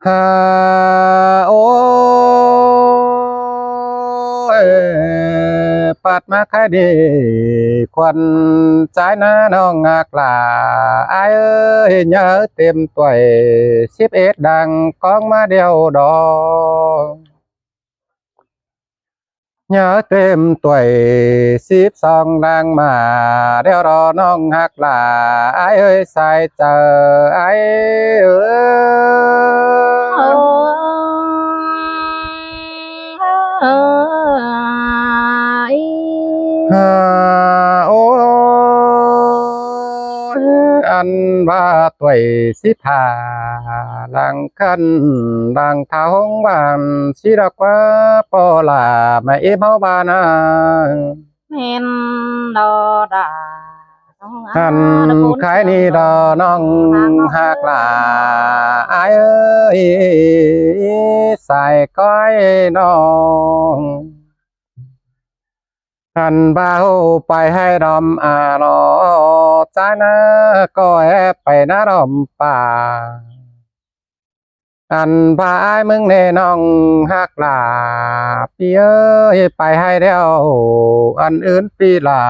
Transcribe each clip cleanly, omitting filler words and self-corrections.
ฮาโอปัดมาใครดีควันใจนะน้องงากลาอายเอ้ยเnhớเต็มตัว11ดังกองมาเดียวดอกnhớ tem tuổi ship song đang mà đeo đó non hát là ai ơi sai chờ ai ơi ôi anh ba tuổi ship hà làng khăn làng thao hông bàn xí đã quá po là mẹ em hao bàn à men đò đà hành khái ni đò non hạc là ai ơi xài coi non hành baoไปให้ดอมรอใจนะก็แอบไปนะดอมป่าอันพายมึงแน่น้องฮักลาพี่เอ้ยไปให้เดียวอันอื่นปีลา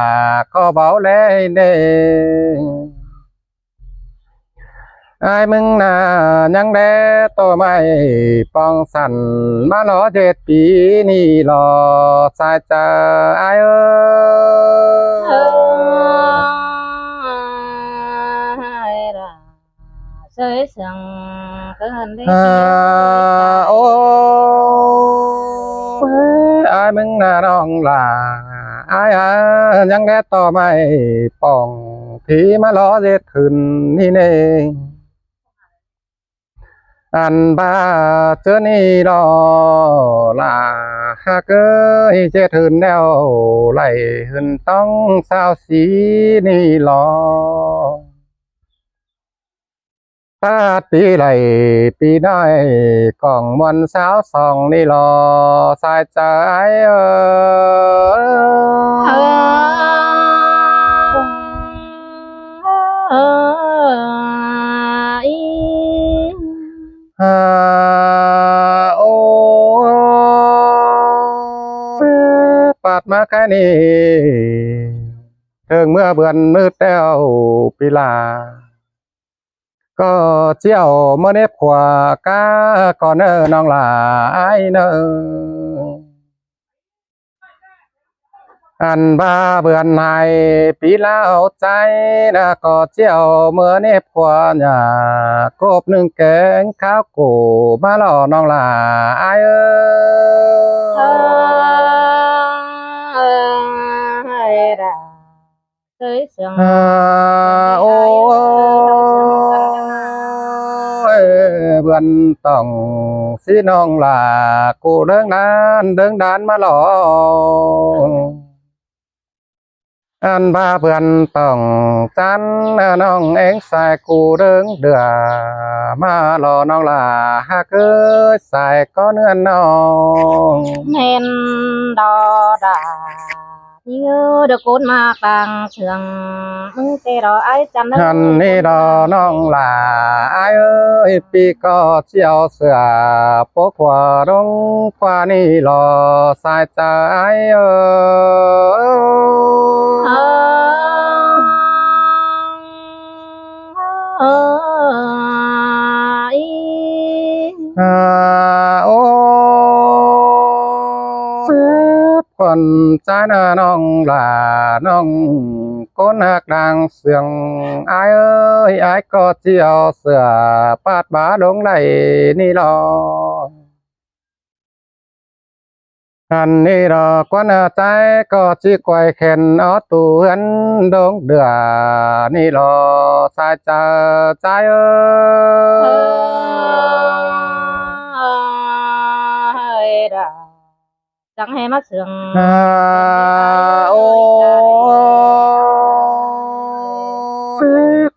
ก็เบาเลยเด้ไอ้มึงน่ะยังแดตัวไม่ปองสั่นมาหลอ7 ปีนี่หลอสายเจอไอ้เอ้ย rơi sương cơn đi โอ้ไอ้มึงน่ะน้องลาไอ้ยังแดต่อไม่ปองที่มาล้อเจ็ดขึ้นนี่เองอันบ้าเจอนี่รอลาหากเอ้ยเจ็ดขึ้นแนวไหลขึ้นต้องสาวสีนี่รอตาปีไหลปีน้อยกล่องมวนสาวสองนี่รอสายใจเออโอปัดมาแค่นี้ถึงเมื่อเบือนมืดแล้วปีลาก็เจียวเมื่อเน็บขวากาก่อนเนอน้องลาไอเนออันบ้าเบือนไห้ปีลาเอาใจนะก็เจียวเมื่อเน็บขวาหยากบหนึ่งแกงข้าวกูมาล่อน้องลาไอเrơi sương โอ้เบือนต้องสีน้องลากูเดิงดานมาหลออันบ้าเบือนต้องจันน้องเองใส่กูเดิงเดือมาหลอน้องลาหากเอ้ยใส่ก็เนื้อน้อง men đò đà như được cốt mạc đằng trường tê đó ai chăn ฮันนี่ดอน้องลาไอเอ้ยปีก็เจียวเสือปกหัวดงควานี่รอสายใจเอ้โอ้คนใจน่ะน้องลาน้องก้นหักดังเสียงไอเอ้ยไอก็เจียวเสือปาดบาดงไหลนี่รออันนี้รอกวนใจก็จีกวยเข็นเอาตัวเห็นดงเดือนี่รอสายใจใจเอ้ย chẳng hay mất sương โอ้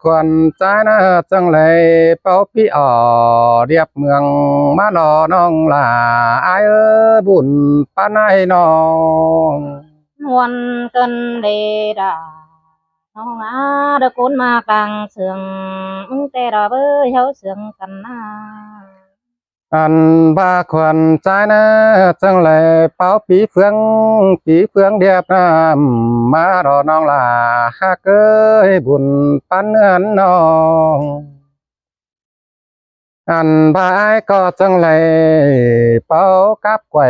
ควรใจนะจังเลยเป้าพี่อ่อเรียบเมืองมาหลอน้องลาไอเอ้ยบุญป้านายน้อง muôn cơn đê đà nó ngã được cốn mạc đằng sương tê đò bơi hấu sương cần na อันบ่าควันใจนะจังเลยเป่าปีเฟืองเดียบน้ำมารอน้องลาหากเอ้ยบุญปันเงินน้องอันบ่ายก็จังเลยเป่ากับไก่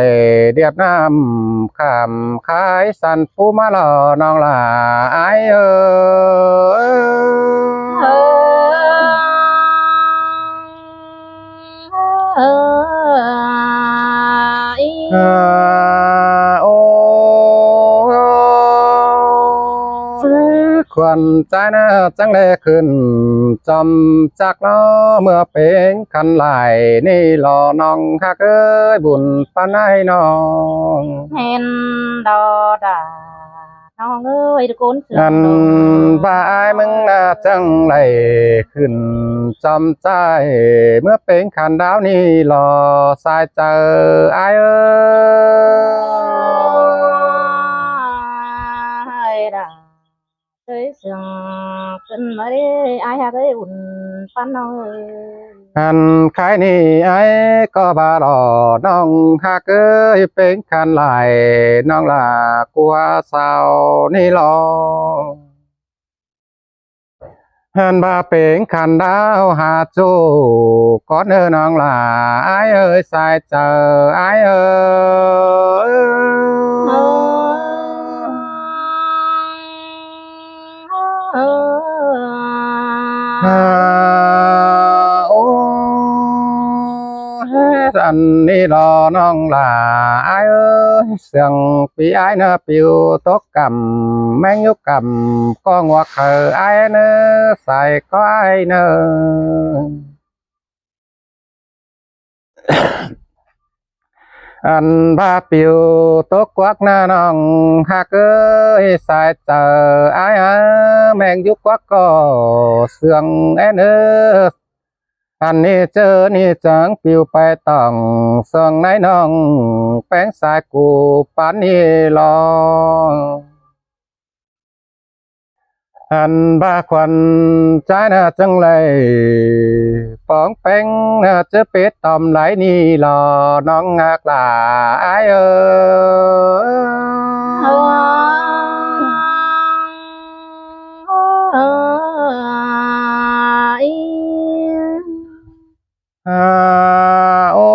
เดียบน้ำขามขายสันปูมารอน้องลาไอายเอเออ ออี อ่าโอ้ควันใจนะจังเลขึ้นจำจากล้อเมื่อเป็นคันไหลนี่รอน้องฮักเอ้ยบุญปานให้น้อง เห็นดอดาน้องเอ้ยตะโกนเสีย งั ง น ดง บ่ายมึงน่าจังไหลขึ้นจำใจเมื่อเป็นขันดาวนี่รอสายเจออายเอ้ย ai đã tới sương kinh mới đi ai ha cái ủn pan ơi อันขายนี่ไอ้ก็บาดอน้องฮักเอ้ยเป็นคันไหลน้องลากลัวสาวนี่รอหันบาเป็นคันดาวหาจูก้อนน้องลาไอ้เอ้ยสายเจอไอ้เอ้ย โอ้เฮ็ดอันนี้รอน้องลาอายเอ้ยเสียงปีอายเนอปิวตกกำแมงยุกกำก็งวกเขออายเนอใส่ก็อายเนออันบาปิวตกกวักหน้าน้องฮักเอ้ยสายเจออายแมงยุกกวักก็เสื่องแอนเออ อันนี้เจอนี่จังปิวไปต้องส่องไหนน้องแป้งสายกูปานนี้รออันบ้าควันใจน่าจังเลยปองแป้งน่าจะเป็ดตอมไหลนี่รอน้องงากลาอายเออ โอ้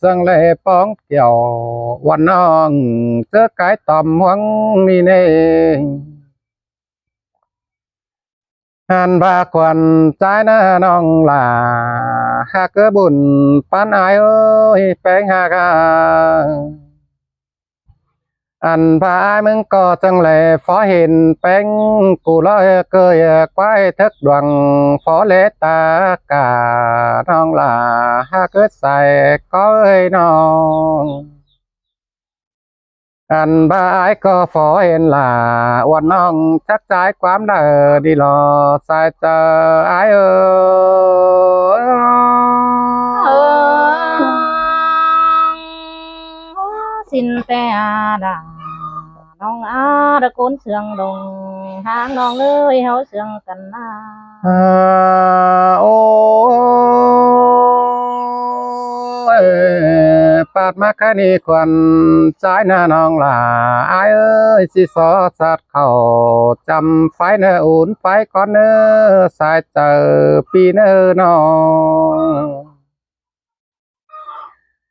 จังเลยป้องเกี่ยววันน้องเจอไก่ต่อมหวังนี่เน่หันบาควันใจนะน้องลาหากเกอบุญปานอายเอ้ยแป้งหากาอันพายมึงก็จังเลยฟอเห็นแป้งกูลอยเกยควายทึกดวงฟอเลตากาน้องลาหากเกิดใส่ก็เอ้ยน้องอันบายก็ฟอเห็นลาวันน้องชักใจความเดอดีรอใส่เจอไอายเออ xin pe đà nong a đã cốn sương đồng hang nong ơi hấu sương cần na โอ้ยปาดมาแค่นี้ควันใจหน้าน้องลาอายเอ้ยสิสอสัตว์เขาจำไฟเนออุ่นไฟก่อนเนอสายเจอปีเนอน้อง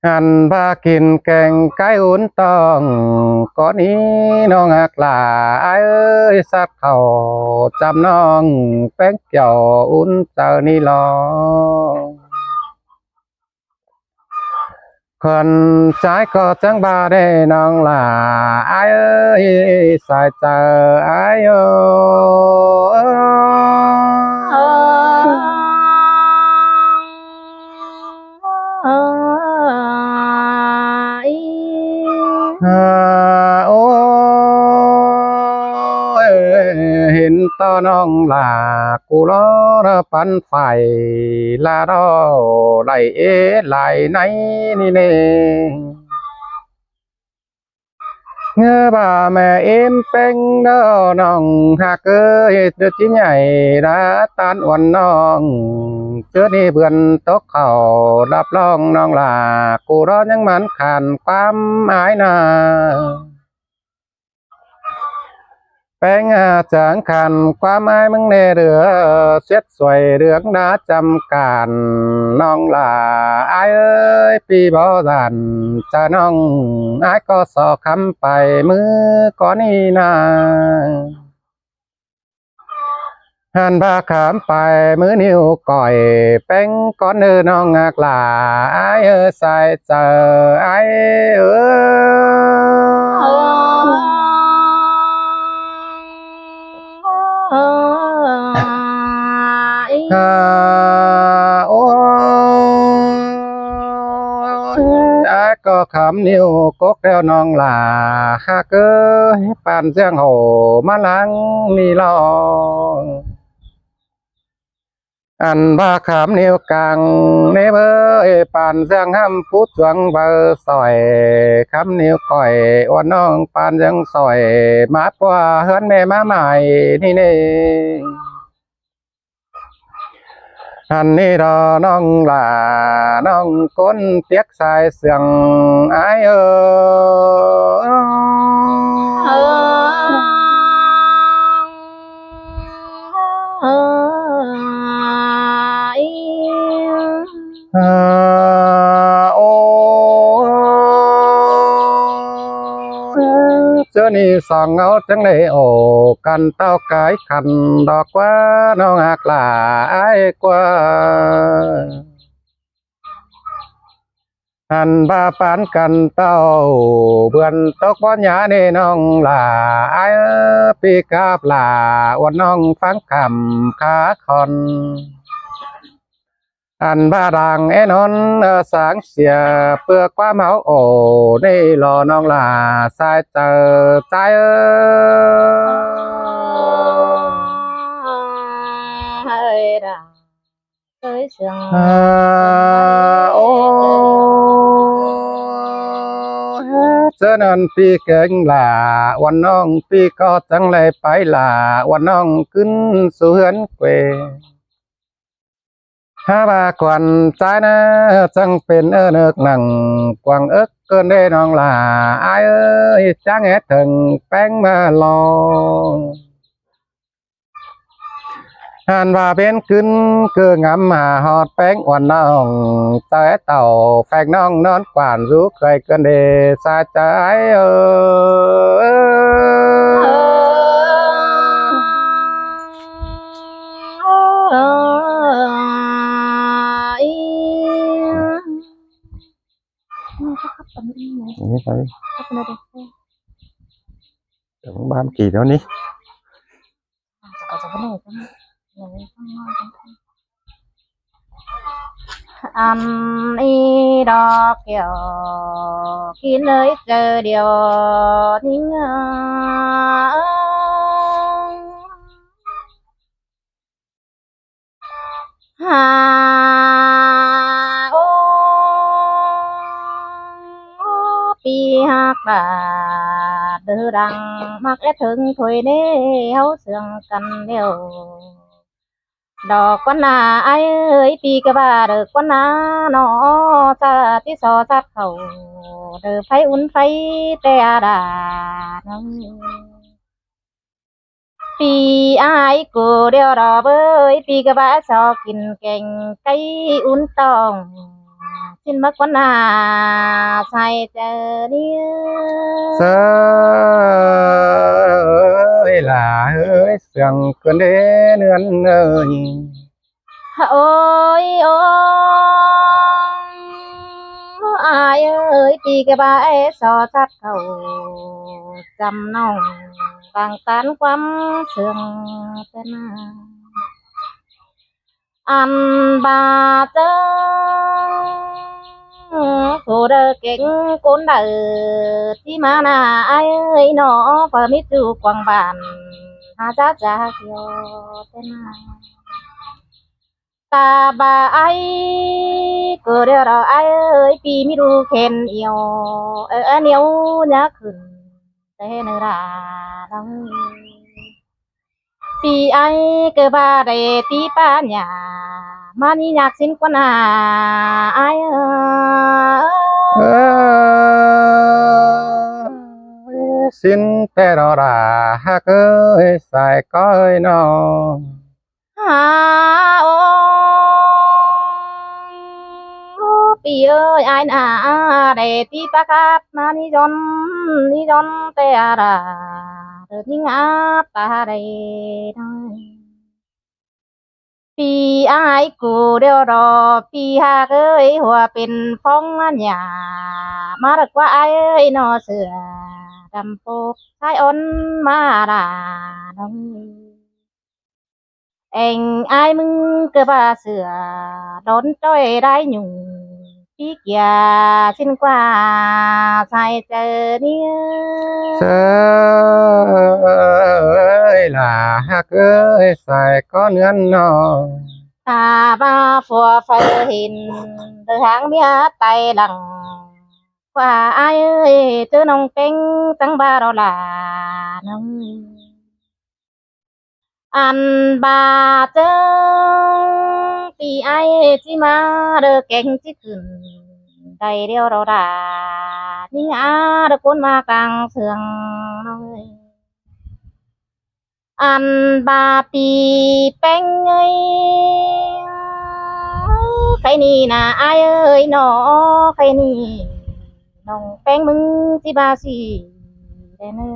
อันบากินแกงไก่อุ่นตองก่อนนี้น้องอักลาอายเอ้ยสัตว์เขาจำน้องแป้งเกี่ยวอุ่นเจอนี่ลอง คนใจก็จังบาได้น้องลาอายเอ้ยสายเจออายโอ้ยเห็นต่อน้องลากูรอระปันไฟลาดอไหลเอไหลไหนนี่เน่ เงือบ่าแม่เอ็มเป็งเด้อน้องหากเอ้ยเดือดที่ใหญ่ละตานอ่อนน้องเจอนี่เบื่อนตกเขารับรองน้องลากูรอยังมันขันความหมายนาแป้งจางขันความหมายมึงเนเรือเสียดสวยเรื่องนาจำการน้องลาอายเอ้ยปีบ่ดันจะน้องอายก็สอคำไปมือก่อนนี้นาหันบาขามไปมือนิ้วก่อยแป้งก้อนเนื้อน้องงากลาอายเอ้ยใส่เจออายเอ้ย โอ้อาก็คำนิ้วกกแล้วน้องลาหากเอ้ยปานเสียงโหมาลังนี่ลองอันบาขามนิ้วกลางเนเบอปานเสียงห้ำพูดสวงเบอร์สอยคำนิ้วก่อยอ้วนน้องปานยังสอยมาปัวเฮือนแม่มาใหม่นี่เน่ อันนี้รอน้องลาน้องก้นเปียกสายเสียงอายโอ้เจ้านี่สองเงาจังเลยโอ้กันเต้ากายขันดอกว่าน้องหักลาอายกว่า หันบาปานกันเต้าเบื่อนตกบ่หยาเนน้องลาอายปีกาบลาวันน้องฟังคำขาคอนอันบาดังนนสางเสียเพื่อความเมาโอนี่รอน้องลาสายเจอใจเฮ้ยด่าเอ้ยเสียง โอ้เจอนันปีเก่งลาวันน้องปีก็จังเลยไปลาวันน้องขึ้นสู่เฮือนเกวหาบากวนใจนะจังเป็นเนึกหนังกวางเกินได้น้องลาอายเอ้ยจ้างถึงแป้งมาลองหันว่าเป็นขึ้นคืองำมาหอดแป้งอ่อนน้องเต่เต่าแฟกน้องนอนกวานรู้เคยเกินเดสาใจนี่ไปเดี๋ยวบ้านกี่แล้วนี่อันนี้ดอกเกี่ยวกินเลยเจอเดียวทิ้งหาโอปีหักบาดเดือดังมักและถึงถอยเน่เฮาเสื่องกันเดียวดอกวันนาไอเอ้ยปีกะบาเด็กวันนาหนอซาที่ซอซัดเขาเด้อไฟอุ่นไฟแต่อาดาน้องปีไอายกูเดียวดอกเอ้ยปีกะบาชอบกินแกงไก่อุ่นตองชินมักวันนาใส่เจอเนี่ย เสยล่ะเอ้ยเสียงเกินเด้เนือนเอ้ย โอ้ยโอ้อายเอ้ยปีกะบาเอสอชัดเขาจำน้องต่างการความเสื่องเป็นอันบาเจอผู้เดเก่งคนเดอที่มานาอายเอ้ยหนอเปิดมิจูกวางบานหาจ้าจ้าเกี่ยวเป็น ta bà ấy cứ đều đó ai ơi vì mi đu khen yêu ở nếu nhá khẩn thế nữa là đông vì ai cơ ba để tí ba nhà mà đi nhạc xin quân ai xin tê đò đà hát ơi xài coi nó à ô vì ơi ai nà để tí ba cáp mà đi giòn tê à được những áp ta đâyปีไอ้ายกูเดียวรอปีหากเอ้ยหัวเป็นฟ้องหยามารักว่าไอ้เอ้ยนอเสือดำปูชายอ้นมาด่าน้องเอ็งไอ้ายมึงเกือบาเสือโดนจ้อยได้หยุ่งพี่เกียสิ้นกว่าใส่เจอเนี่ย sơi là hát ơi xài có nương nó ตาบ้าฟัวไฟหินเดินทางเมียไตหลังกว่าอายเอ้ยเจอน้องเป็งจังบาเราหลาน้องอันบาเจอปีไอจิมาเด้อเก่งจิขึ้นได้เดียวเราด่ายิ่งอาเด้อคนมากลางเสืองน้องเอ้ยอันบาปีแป้งเอ้ยใครนี่นะอายเอ้ยหนอใครนี่น้องแป้งมึงสิบาสีได้เนอ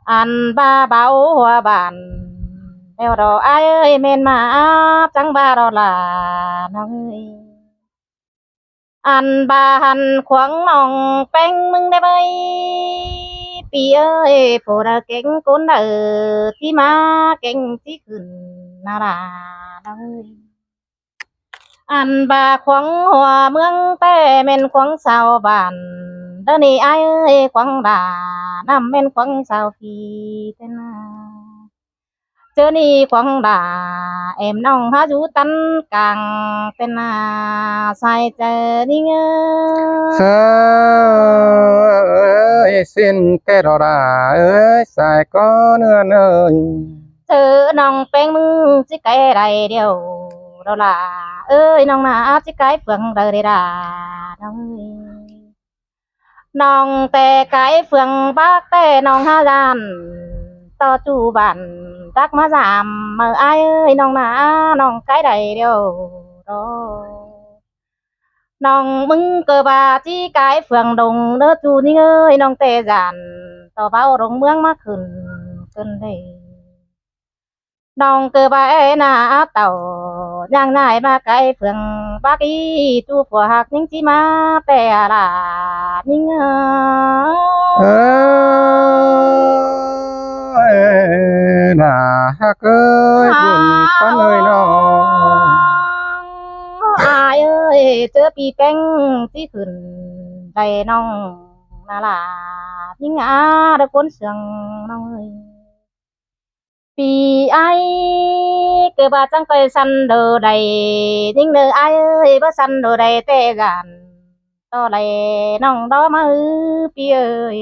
อันบาเบาหัวบานแล้วเราอายเอ้ยเมนมาจังบาเราลาน้องเอ้ยอันบาหันขวางน้องแป้งมึงได้ไหมปีเอ้ยผู้ใดเก่งคนเด้อที่มาเก่งที่ขึ้นนาราน้องเอ้ยอันบาขวางหัวเมืองแต่เม่นขวางชาวบ้านเด้อนี่อายเอ้ยขวางด่านำเม่นขวางชาวพีแต่นาเจอนี่ขวางด่าเอ็มน้องหาอยู่ตันกลางเป็นนาใส่เจอนี่เงอ sơi xin tê đò đà ơi xài có nương ơi เจอน้องแป้งมึงจิไก่ไรเดียวเราล่ะเอ้ยน้องนาจิไก่เฟืองเดอเดดาน้องเอ้ยน้องแต่ไก่เฟืองบักแต่น้องหาจานต่อจูบันรักมาสามเมื่อไอายเอ้ยน้องนาน้องไก่ใดเดียวรอน้องมึงเกิดบาจิไก่เฟืองดงเด้อจูนี่เอ้ยน้องแต่จานต่อเบาลงเมืองมาขึ้นได้ น้องเกิดไปนาเต่าย่างนายมาไกลเฟืองบากอีจูผัวหักนิ่งจีมาแต่ลานิ่งơi là hát ơi buồn con ơi nó อายเอ้ยเจอปีแป้งที่ขึ้นได้น้องนาลานิ่งเด็กคนเสียงน้องเอ้ย ปีไอเกิดบาจังไปสันโดใดยิ่งเนอไอเอ้ยบ่สันโดใดแต่กันต่อไหลน้องดอมาปีเอ้ย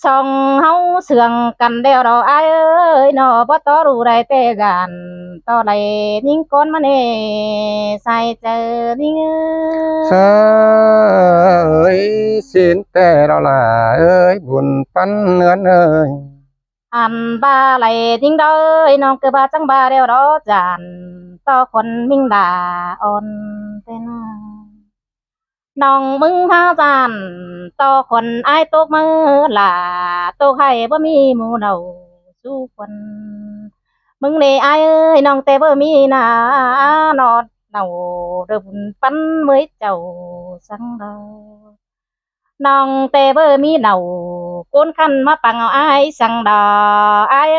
ช่องเฮาเสื่องกันเดียวเราไอเอ้ยนอบ่ต่อรู้ใดแต่กันต่อไหลยิ่งก้นมาเนใส่เจอยิ่ง sơi xin tê đò là ơi buồn phân nương ơi อันบาไหลทิ้งดอยน้องเกิดบาจังบาเดียวรอจานต่อคนมิ่งดาอ่อนเต้นน้องมึงหาจานต่อคนไอ้ายตกมือหล่าตกให้บ่มีหมู่เดาสู้คนมึงนี่ไอ้ายเอ้ยน้องแต่บ่มีหน้านอดเนาเด้อบุญปันเมื่อเจ้าสังดอ น้องแต่เบอร์มีเหนาโกนขันมาปังเอาไอ้ายสั่งดอไอ้าย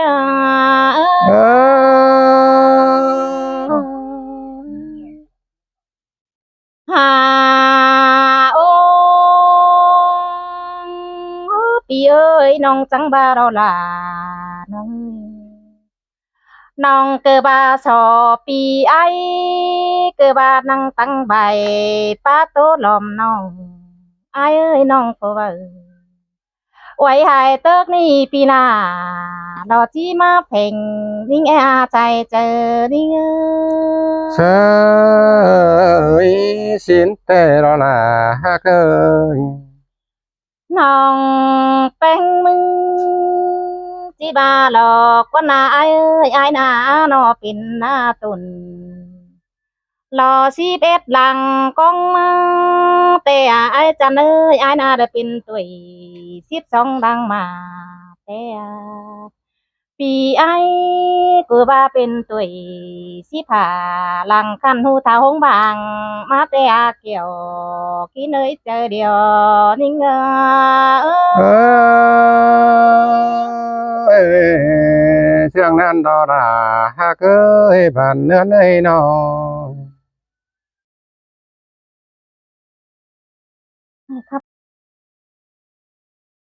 หาโอ้ปีเอ้ยน้องจังบาเราล่ะน้องน้องเกิดบาสอปีไอเกิดบานั่งตั้งใบป้าโตล้อมน้อง ai ơi nong phô vợ quay hai tớc ni pi na đò chi ma phèn đinh e chạy chờ đinh sơi xin tê đó là hát ơi nong beng mưng chi ba lò con na ai ơi ai na nó pin na tuần lò si bét lằng con tè ai chan ơi ai na đã pin tuổi ship song đang mà tèปีไอ้กูว่าเป็นตุยสิผ่าหลังคันหูเท้าหงบางมาแต่อาเกี่ยวกินเนยเจอเดียวนิ่งเอ้ยเสียงนั้นดอดาฮักเอ้ยบ้านเนื้อในน้องครับ